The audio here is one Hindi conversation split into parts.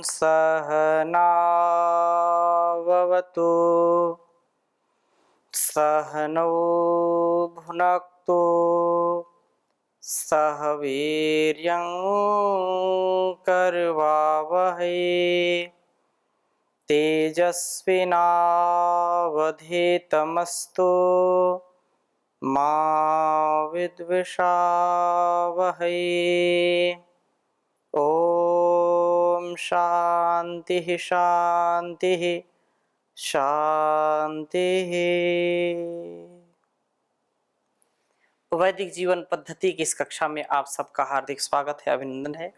सहनाववतु सहनौ भुनक्तु सह वीर्यं करवावहै तेजस्विनावधीतमस्तु मा विद्विषावहै। ओम शांति शांति शांति। वैदिक जीवन पद्धति की इस कक्षा में आप सबका हार्दिक स्वागत है, अभिनंदन है।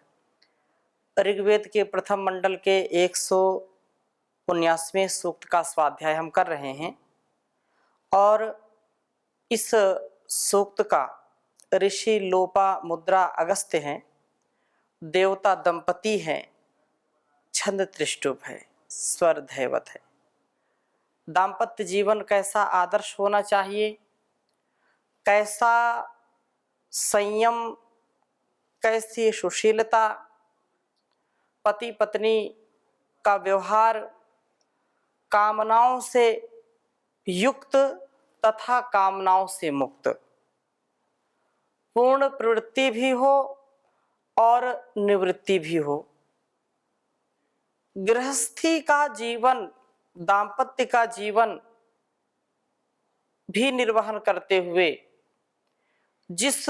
ऋग्वेद के प्रथम मंडल के 119वें सूक्त का स्वाध्याय हम कर रहे हैं और इस सूक्त का ऋषि लोपा मुद्रा अगस्त्य हैं, देवता दंपति हैं, छंद त्रिष्टुप है, स्वर धैवत है। दाम्पत्य जीवन कैसा आदर्श होना चाहिए, कैसा संयम, कैसी सुशीलता, पति पत्नी का व्यवहार कामनाओं से युक्त तथा कामनाओं से मुक्त, पूर्ण प्रवृत्ति भी हो और निवृत्ति भी हो। गृहस्थी का जीवन, दाम्पत्य का जीवन भी निर्वहन करते हुए जिस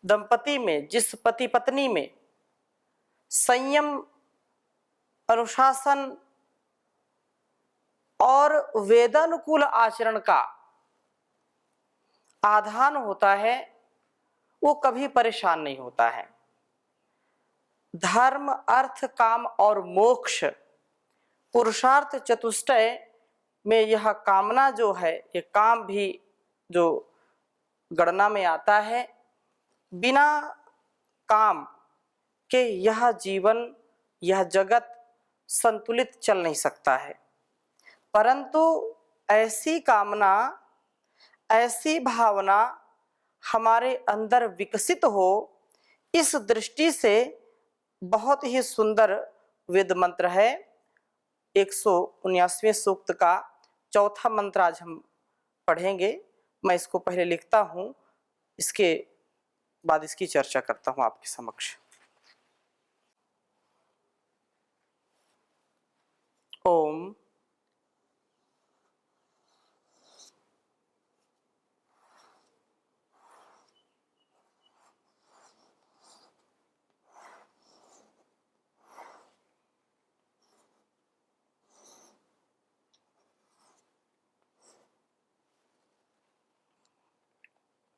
दंपति में, जिस पति पत्नी में संयम, अनुशासन और वेदानुकूल आचरण का आधान होता है, वो कभी परेशान नहीं होता है। धर्म, अर्थ, काम और मोक्ष पुरुषार्थ चतुष्टय में यह कामना जो है, ये काम भी जो गणना में आता है, बिना काम के यह जीवन, यह जगत संतुलित चल नहीं सकता है। परंतु ऐसी कामना, ऐसी भावना हमारे अंदर विकसित हो, इस दृष्टि से बहुत ही सुंदर वेद मंत्र है। 119वें सूक्त का चौथा मंत्र आज हम पढ़ेंगे। मैं इसको पहले लिखता हूँ, इसके बाद इसकी चर्चा करता हूँ आपके समक्ष। ओम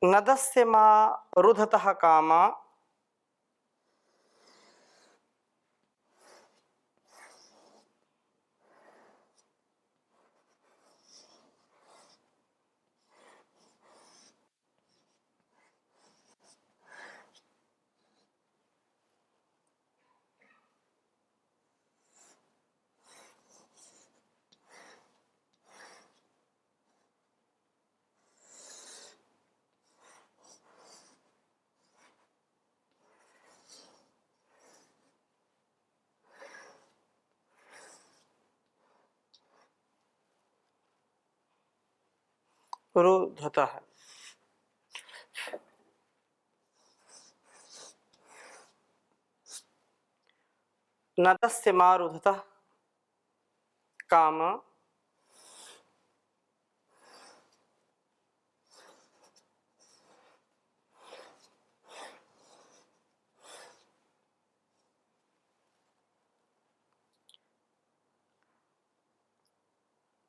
नदस्य मा रुधतः कामा रुधतः। नदस्य मा रुधतः काम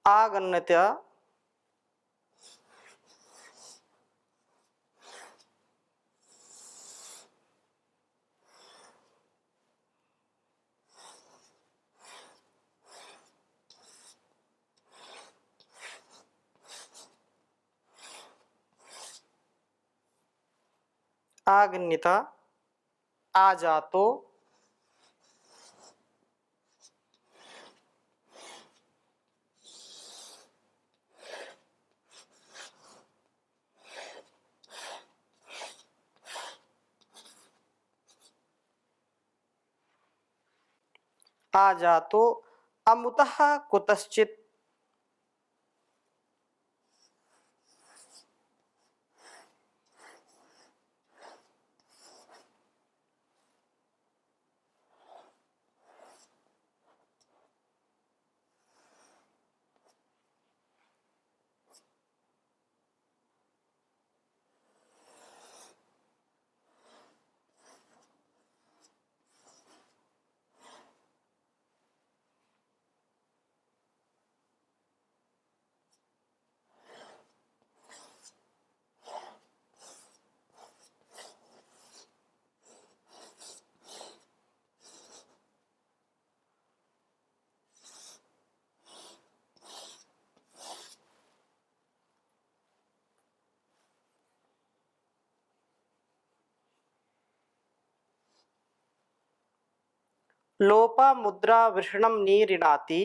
आगण्यत्या आगण्यता आ जातो आजातो अमुतः कुतश्चित्। लोपामुद्रा वृषणं निऋणाति।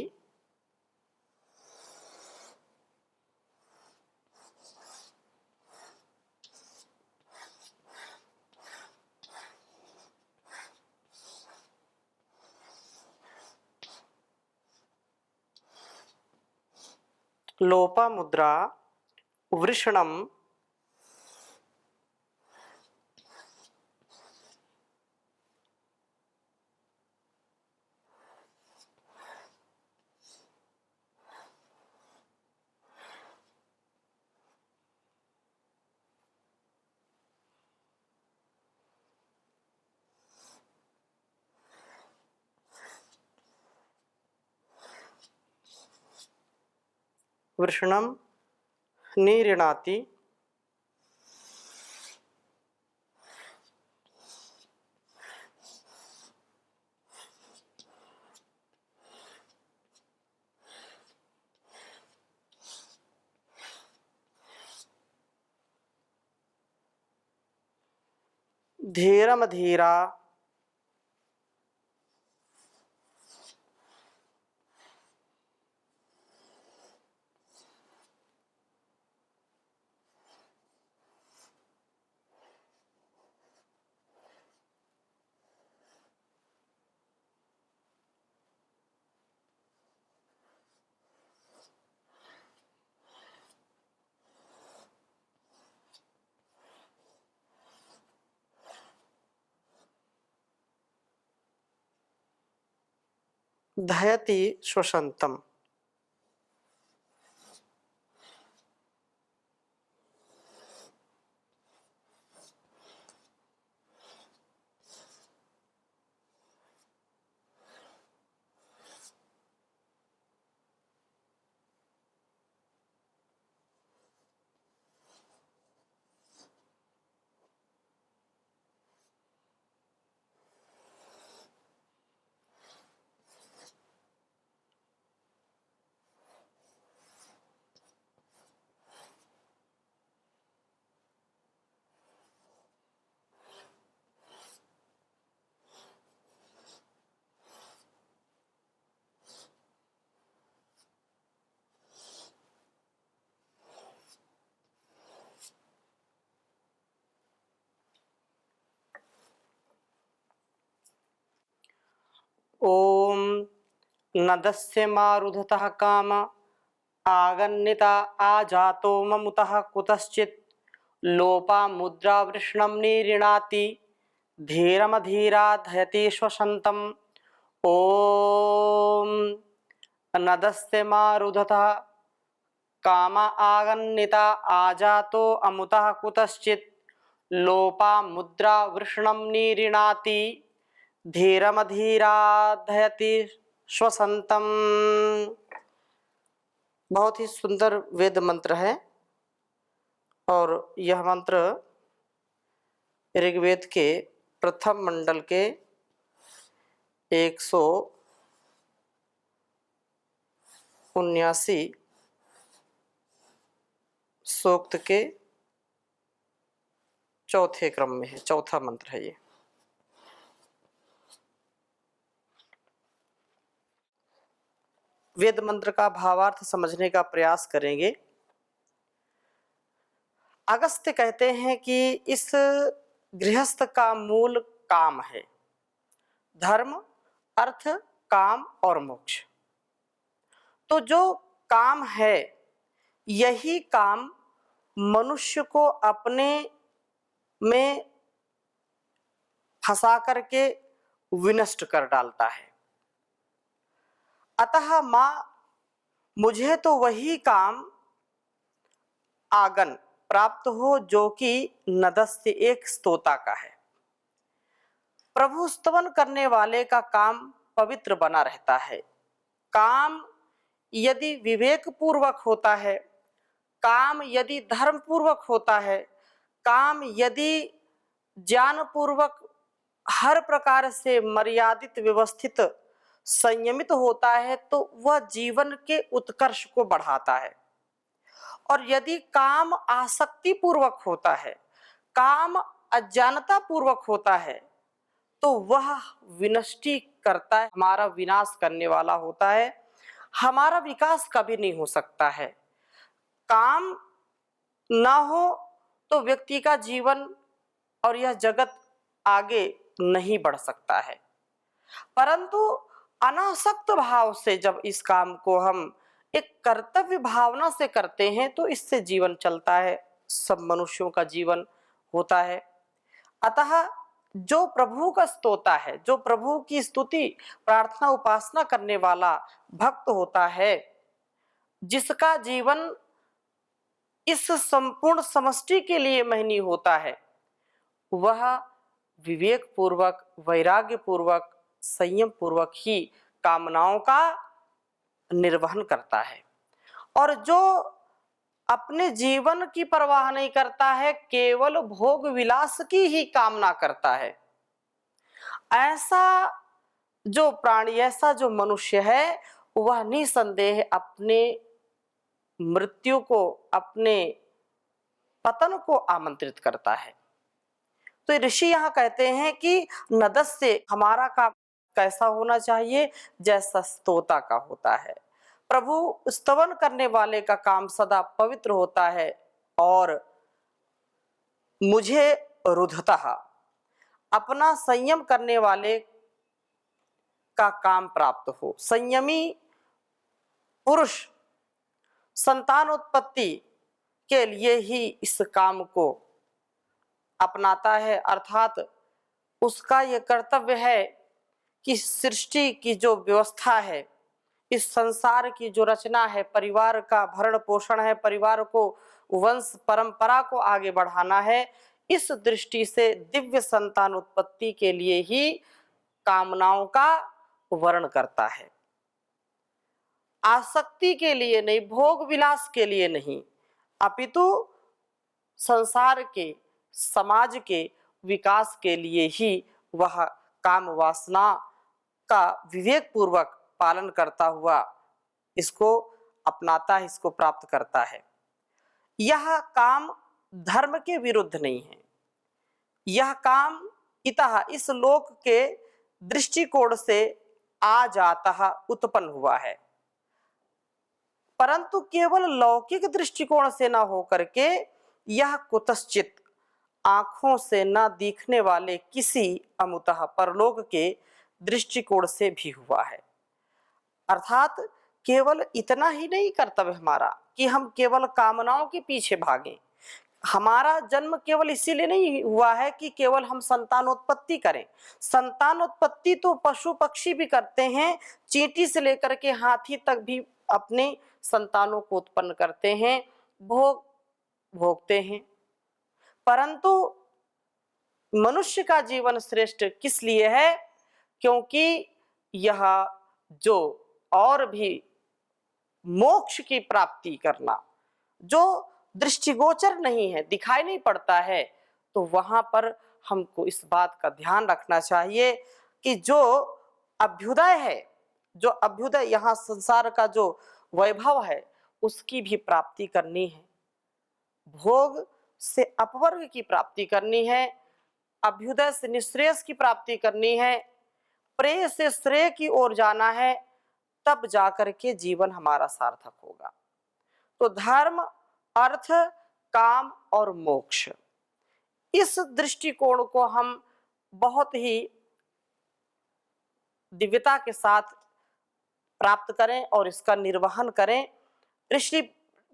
लोपामुद्रा वृषणं वृषणं निऋणाति। धीरमधीरा धयति श्वसन्तम्। ओम नदस्य मारुधतः काम आगन्निता आजातो ममुतः कुतश्चित् लोपामुद्रा वृषणं निऋणाति धीरमधीरा धयति श्वसन्तम्। ओम नदस्य मारुधतः काम आगन्निता आजातो अमुतः कुतश्चित् लोपामुद्रा वृषणं निऋणाति धीरमधीरा धयति श्वसन्तम्। बहुत ही सुंदर वेद मंत्र है और यह मंत्र ऋग्वेद के प्रथम मंडल के 179 सूक्त के चौथे क्रम में है, चौथा मंत्र है ये। वेद मंत्र का भावार्थ समझने का प्रयास करेंगे। अगस्त्य कहते हैं कि इस गृहस्थ का मूल काम है, धर्म अर्थ काम और मोक्ष। तो जो काम है यही काम मनुष्य को अपने में फंसा करके विनष्ट कर डालता है। अतः माँ मुझे तो वही काम आगन प्राप्त हो जो कि नदस्य एक स्तोता का है। प्रभु स्तवन करने वाले का काम पवित्र बना रहता है। काम यदि विवेक पूर्वक होता है, काम यदि धर्म पूर्वक होता है, काम यदि ज्ञान पूर्वक हर प्रकार से मर्यादित व्यवस्थित संयमित होता है, तो वह जीवन के उत्कर्ष को बढ़ाता है। और यदि काम आसक्ति पूर्वक होता है, काम अज्ञानता पूर्वक होता है, तो वह विनष्टि करता है, हमारा विनाश करने वाला होता है। हमारा विकास कभी नहीं हो सकता है। काम ना हो तो व्यक्ति का जीवन और यह जगत आगे नहीं बढ़ सकता है। परंतु अनासक्त भाव से जब इस काम को हम एक कर्तव्य भावना से करते हैं तो इससे जीवन चलता है, सब मनुष्यों का जीवन होता है। अतः जो प्रभु का स्तोता है, जो प्रभु की स्तुति प्रार्थना उपासना करने वाला भक्त होता है, जिसका जीवन इस संपूर्ण समष्टि के लिए महनी होता है, वह विवेक पूर्वक, वैराग्य पूर्वक, संयम पूर्वक ही कामनाओं का निर्वहन करता है। और जो अपने जीवन की परवाह नहीं करता है, केवल भोग विलास की ही कामना करता है, ऐसा जो प्राणी, ऐसा जो मनुष्य है, वह निसंदेह अपने मृत्यु को, अपने पतन को आमंत्रित करता है। तो ऋषि यहाँ कहते हैं कि नदस्य हमारा काम कैसा होना चाहिए, जैसा स्तोता का होता है। प्रभु स्तवन करने वाले का काम सदा पवित्र होता है और मुझे रुद्धतः अपना संयम करने वाले का काम प्राप्त हो। संयमी पुरुष संतानोत्पत्ति के लिए ही इस काम को अपनाता है, अर्थात उसका यह कर्तव्य है कि सृष्टि की जो व्यवस्था है, इस संसार की जो रचना है, परिवार का भरण पोषण है, परिवार को वंश परंपरा को आगे बढ़ाना है, इस दृष्टि से दिव्य संतान उत्पत्ति के लिए ही कामनाओं का वर्ण करता है। आसक्ति के लिए नहीं, भोग विलास के लिए नहीं, अपितु संसार के, समाज के विकास के लिए ही वह काम वासना का विवेक पूर्वक पालन करता हुआ इसको अपनाता है, इसको प्राप्त करता है। यह काम धर्म के विरुद्ध नहीं है, यह काम इतः इस लोक के दृष्टिकोण से आ जाता उत्पन्न हुआ है, परंतु केवल लौकिक दृष्टिकोण से न होकर के यह कुतश्चित आंखों से न दिखने वाले किसी अमुतः परलोक के दृष्टिकोण से भी हुआ है। अर्थात केवल इतना ही नहीं कर्तव्य हमारा कि हम केवल कामनाओं के पीछे भागें। हमारा जन्म केवल इसीलिए नहीं हुआ है कि केवल हम संतानोत्पत्ति करें। संतानोत्पत्ति तो पशु पक्षी भी करते हैं, चींटी से लेकर के हाथी तक भी अपने संतानों को उत्पन्न करते हैं, भोग भोगते हैं। परंतु मनुष्य का जीवन श्रेष्ठ किस लिए है? क्योंकि यह जो और भी मोक्ष की प्राप्ति करना जो दृष्टिगोचर नहीं है, दिखाई नहीं पड़ता है, तो वहां पर हमको इस बात का ध्यान रखना चाहिए कि जो अभ्युदय है, जो अभ्युदय यहाँ संसार का जो वैभव है, उसकी भी प्राप्ति करनी है। भोग से अपवर्ग की प्राप्ति करनी है, अभ्युदय से निःश्रेयस की प्राप्ति करनी है, प्रेय से श्रेय की ओर जाना है, तब जाकर के जीवन हमारा सार्थक होगा। तो धर्म, अर्थ, काम और मोक्ष, इस दृष्टिकोण को हम बहुत ही दिव्यता के साथ प्राप्त करें और इसका निर्वहन करें। ऋषि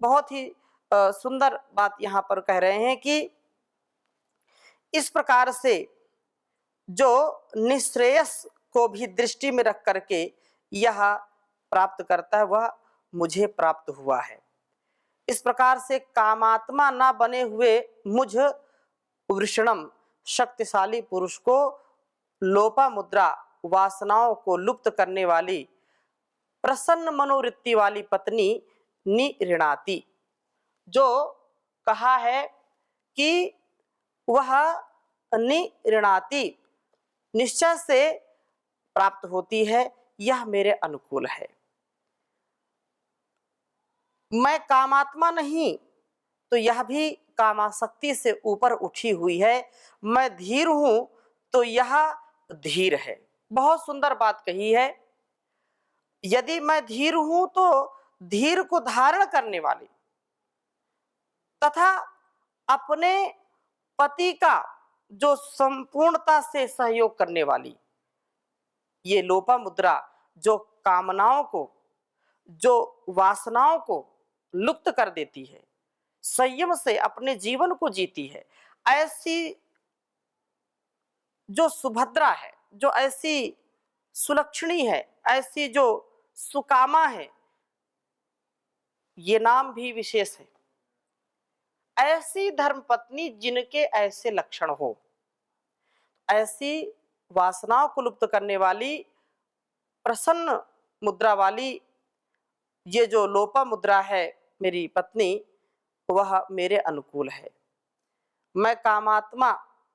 बहुत ही सुंदर बात यहाँ पर कह रहे हैं कि इस प्रकार से जो निश्रेयस को भी दृष्टि में रख करके यह प्राप्त करता है वह मुझे प्राप्त हुआ है। इस प्रकार से कामात्मा ना बने हुए मुझ वृषणम शक्तिशाली पुरुष को लोपामुद्रा वासनाओं को लुप्त करने वाली प्रसन्न मनोवृत्ति वाली पत्नी निऋणाति, जो कहा है कि वह निऋणाति निश्चय से प्राप्त होती है, यह मेरे अनुकूल है। मैं कामात्मा नहीं तो यह भी कामासक्ति से ऊपर उठी हुई है। मैं धीर हूं तो यह धीर है। बहुत सुंदर बात कही है। यदि मैं धीर हूं तो धीर को धारण करने वाली तथा अपने पति का जो संपूर्णता से सहयोग करने वाली ये लोपामुद्रा जो कामनाओं को, जो वासनाओं को लुप्त कर देती है, संयम से अपने जीवन को जीती है, ऐसी जो सुभद्रा है, जो ऐसी सुलक्षणी है, ऐसी जो सुकामा है, ये नाम भी विशेष है। ऐसी धर्मपत्नी जिनके ऐसे लक्षण हो, ऐसी वासनाओं को लुप्त करने वाली प्रसन्न मुद्रा वाली ये जो लोपा मुद्रा है मेरी पत्नी, वह मेरे अनुकूल है। मैं कामात्मा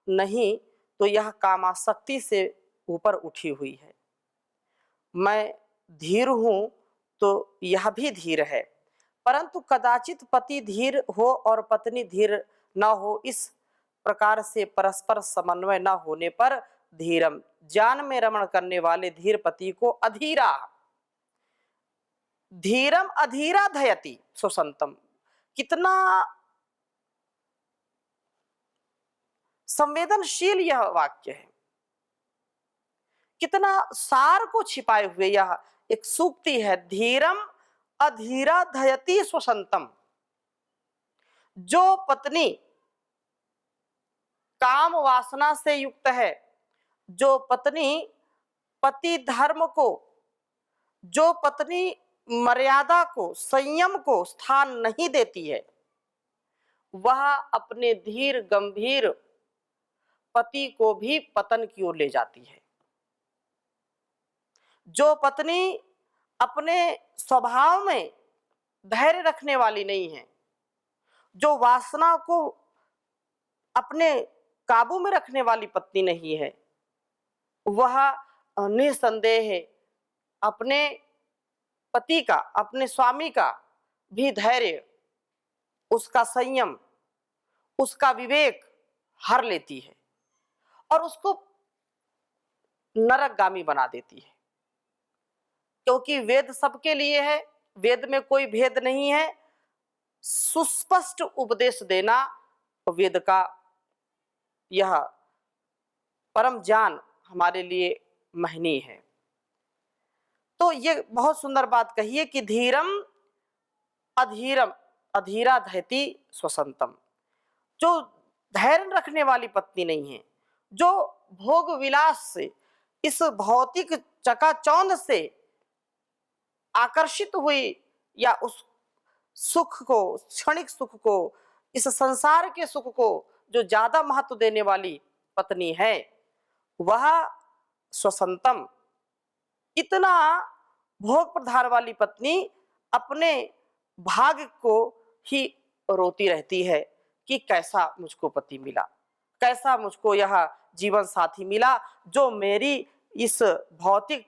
नहीं तो यह कामासक्ति से ऊपर उठी हुई है। मैं धीर हूं तो यह भी धीर है, परंतु कदाचित पति धीर हो और पत्नी धीर न हो, इस प्रकार से परस्पर समन्वय न होने पर धीरम ज्ञान में रमण करने वाले धीर पति को अधीरा, धीरम अधीरा धयति सुसंतम, कितना संवेदनशील यह वाक्य है, कितना सार को छिपाए हुए यह एक सूक्ति है। धीरम अधीरा धयति स्वसंतम, जो पत्नी काम वासना से युक्त है, जो पत्नी पति धर्म को, जो पत्नी मर्यादा को, संयम को स्थान नहीं देती है, वह अपने धीर गंभीर पति को भी पतन की ओर ले जाती है। जो पत्नी अपने स्वभाव में धैर्य रखने वाली नहीं है, जो वासना को अपने काबू में रखने वाली पत्नी नहीं है, वह निसंदेह अपने पति का, अपने स्वामी का भी धैर्य, उसका संयम, उसका विवेक हर लेती है और उसको नरकगामी बना देती है। क्योंकि वेद सबके लिए है, वेद में कोई भेद नहीं है। सुस्पष्ट उपदेश देना वेद का यह परम ज्ञान हमारे लिए महनीय है। तो ये बहुत सुंदर बात कही है कि धीरम अधीरम अधीरा धयति स्वसंतम, जो धैर्य रखने वाली पत्नी नहीं है, जो भोग विलास से, इस भौतिक चकाचौंध से आकर्षित हुई या उस सुख को, क्षणिक सुख को, इस संसार के सुख को जो ज्यादा महत्व देने वाली पत्नी है, वह स्वसंतम, इतना भोग प्रधान वाली पत्नी अपने भाग्य को ही रोती रहती है कि कैसा मुझको पति मिला, कैसा मुझको यह जीवन साथी मिला जो मेरी इस भौतिक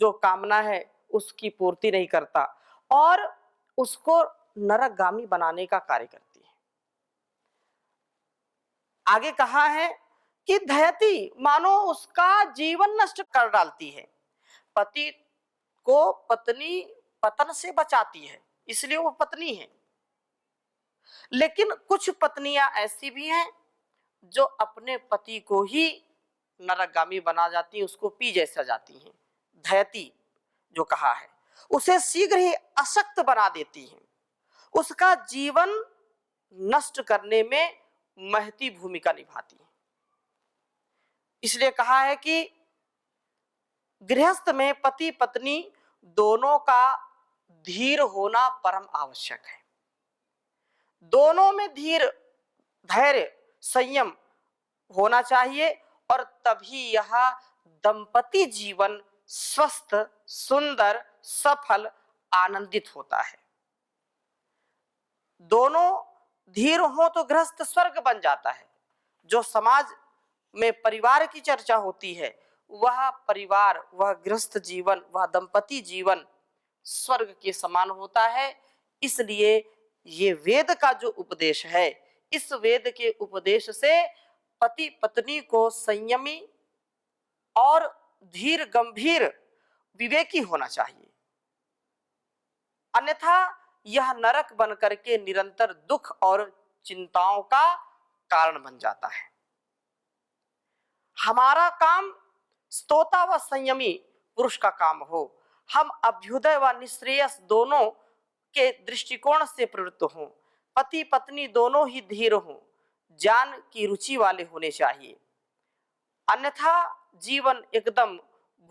जो कामना है उसकी पूर्ति नहीं करता और उसको नरकगामी बनाने का कार्य करती है। आगे कहा है कि धयति मानो उसका जीवन नष्ट कर डालती है। पति को पत्नी पतन से बचाती है, इसलिए वो पत्नी है। लेकिन कुछ पत्नियां ऐसी भी हैं जो अपने पति को ही नरकगामी बना जाती हैं, उसको पी जैसा जाती हैं। धयति जो कहा है, उसे शीघ्र ही अशक्त बना देती हैं, उसका जीवन नष्ट करने में महती भूमिका निभाती हैं। इसलिए कहा है कि गृहस्थ में पति पत्नी दोनों का धीर होना परम आवश्यक है। दोनों में धीर, धैर्य, संयम होना चाहिए और तभी यह दंपति जीवन स्वस्थ, सुंदर, सफल, आनंदित होता है। दोनों धीर हो तो गृहस्थ स्वर्ग बन जाता है। जो समाज में परिवार की चर्चा होती है, वह परिवार, वह गृहस्थ जीवन, वह दंपति जीवन स्वर्ग के समान होता है। इसलिए ये वेद का जो उपदेश है, इस वेद के उपदेश से पति पत्नी को संयमी और धीर, गंभीर, विवेकी होना चाहिए, अन्यथा यह नरक बनकर के निरंतर दुख और चिंताओं का कारण बन जाता है। हमारा काम स्तोता व संयमी पुरुष का काम हो, हम अभ्युदय व निश्रेयस दोनों के दृष्टिकोण से प्रवृत्त हों, पति पत्नी दोनों ही धीर हों, ज्ञान की रुचि वाले होने चाहिए, अन्यथा जीवन एकदम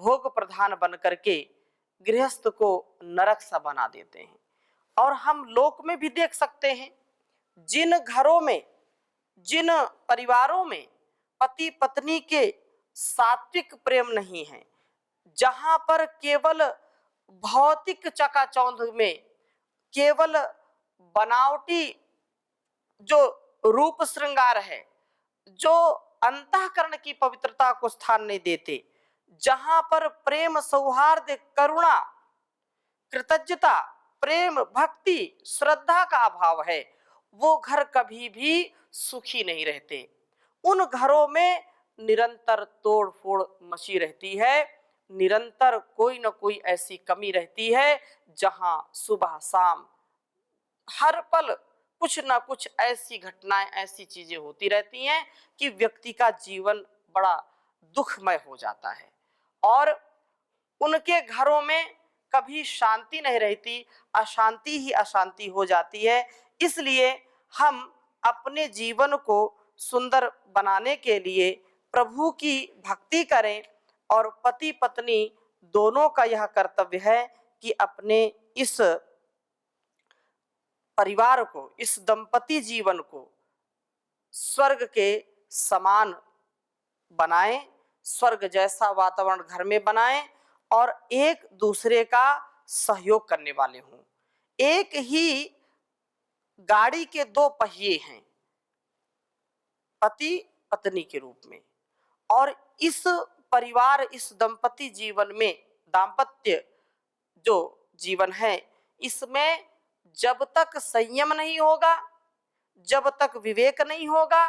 भोग प्रधान बन करके गृहस्थ को नरक सा बना देते हैं। और हम लोक में भी देख सकते हैं, जिन घरों में, जिन परिवारों में पति पत्नी के सात्विक प्रेम नहीं है, जहां पर केवल भौतिक चकाचौंध में, केवल बनावटी जो रूप श्रृंगार है, जो अंतःकरण की पवित्रता को स्थान नहीं देते, जहां पर प्रेम, सौहार्द, करुणा, कृतज्ञता, प्रेम, भक्ति, श्रद्धा का अभाव है, वो घर कभी भी सुखी नहीं रहते। उन घरों में निरंतर तोड़ फोड़ मची रहती है, निरंतर कोई न कोई ऐसी कमी रहती है, जहां सुबह शाम हर पल कुछ ना कुछ ऐसी घटनाएं, ऐसी चीजें होती रहती हैं कि व्यक्ति का जीवन बड़ा दुखमय हो जाता है और उनके घरों में कभी शांति नहीं रहती, अशांति ही अशांति हो जाती है। इसलिए हम अपने जीवन को सुंदर बनाने के लिए प्रभु की भक्ति करें और पति पत्नी दोनों का यह कर्तव्य है कि अपने इस परिवार को, इस दंपति जीवन को स्वर्ग के समान बनाएं, स्वर्ग जैसा वातावरण घर में बनाएं और एक दूसरे का सहयोग करने वाले हों। एक ही गाड़ी के दो पहिए हैं पति पत्नी के रूप में, और इस परिवार, इस दंपति जीवन में, दाम्पत्य जो जीवन है, इसमें जब तक संयम नहीं होगा, जब तक विवेक नहीं होगा,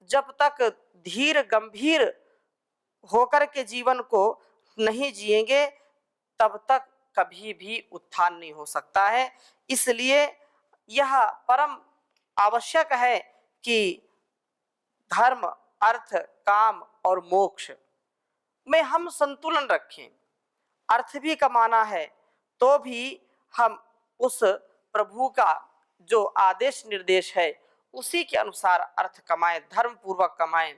जब तक धीर गंभीर होकर के जीवन को नहीं जिएंगे, तब तक कभी भी उत्थान नहीं हो सकता है। इसलिए यह परम आवश्यक है कि धर्म, अर्थ, काम और मोक्ष में हम संतुलन रखें। अर्थ भी कमाना है तो भी हम उस प्रभु का जो आदेश निर्देश है उसी के अनुसार अर्थ कमाएं, धर्म पूर्वक कमाएं।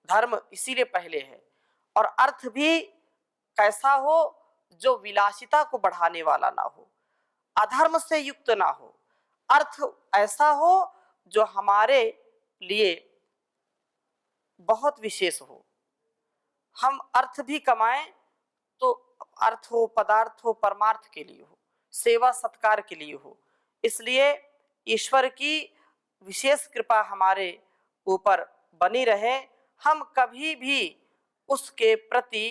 धर्म इसीलिए पहले है, और अर्थ भी कैसा हो जो विलासिता को बढ़ाने वाला ना हो, अधर्म से युक्त ना हो। अर्थ ऐसा हो जो हमारे लिए बहुत विशेष हो। हम अर्थ भी कमाएं तो अर्थ हो, पदार्थ हो, परमार्थ के लिए हो, सेवा सत्कार के लिए हो। इसलिए ईश्वर की विशेष कृपा हमारे ऊपर बनी रहे, हम कभी भी उसके प्रति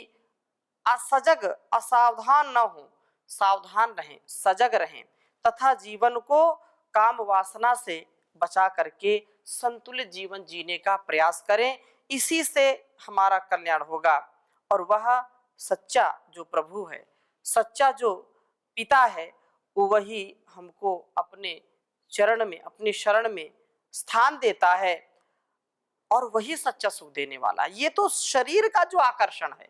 असजग, असावधान न हो, सावधान रहें, सजग रहें तथा जीवन को काम वासना से बचा करके संतुलित जीवन जीने का प्रयास करें। इसी से हमारा कल्याण होगा और वह सच्चा जो प्रभु है, सच्चा जो पिता है, वही हमको अपने चरण में, अपनी शरण में स्थान देता है और वही सच्चा सुख देने वाला है। ये तो शरीर का जो आकर्षण है,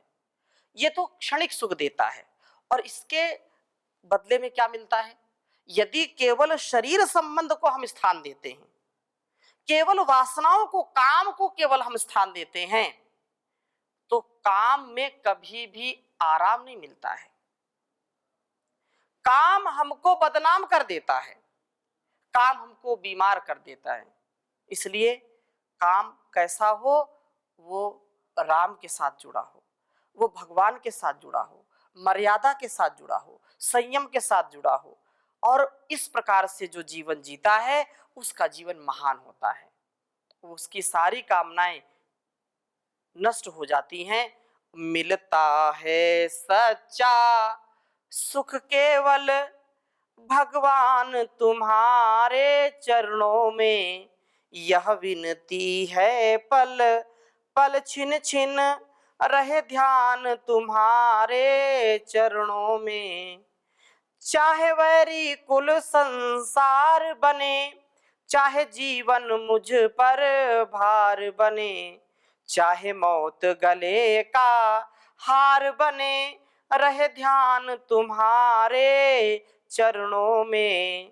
ये तो क्षणिक सुख देता है और इसके बदले में क्या मिलता है? यदि केवल शरीर संबंध को हम स्थान देते हैं, केवल वासनाओं को, काम को केवल हम स्थान देते हैं, तो काम में कभी भी आराम नहीं मिलता है। काम हमको बदनाम कर देता है, काम हमको बीमार कर देता है। इसलिए काम कैसा हो? वो राम के साथ जुड़ा हो, वो भगवान के साथ जुड़ा हो, मर्यादा के साथ जुड़ा हो, संयम के साथ जुड़ा हो, और इस प्रकार से जो जीवन जीता है उसका जीवन महान होता है। उसकी सारी कामनाएं नष्ट हो जाती हैं। मिलता है सच्चा सुख केवल भगवान तुम्हारे चरणों में, यह विनती है पल पल छिन छिन रहे ध्यान तुम्हारे चरणों में। चाहे वैरी कुल संसार बने, चाहे जीवन मुझ पर भार बने, चाहे मौत गले का हार बने, रहे ध्यान तुम्हारे चरणों में।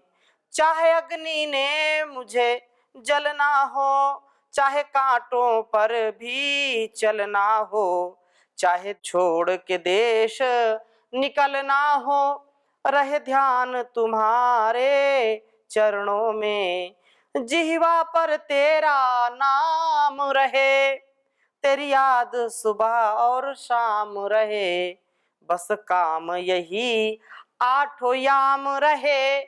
चाहे अग्नि ने मुझे जलना हो, चाहे कांटों पर भी चलना हो, चाहे छोड़ के देश निकलना हो, रहे ध्यान तुम्हारे चरणों में। जिह्वा पर तेरा नाम रहे, तेरी याद सुबह और शाम रहे, बस काम यही आठों याम रहे,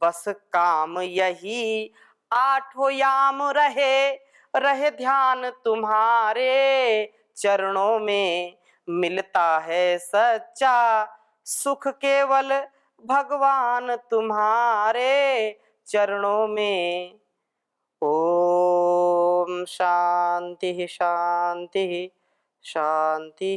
बस काम यही आठों याम रहे, रहे ध्यान तुम्हारे चरणों में। मिलता है सच्चा सुख केवल भगवान तुम्हारे चरणों में। ओम शांति शांति शांति।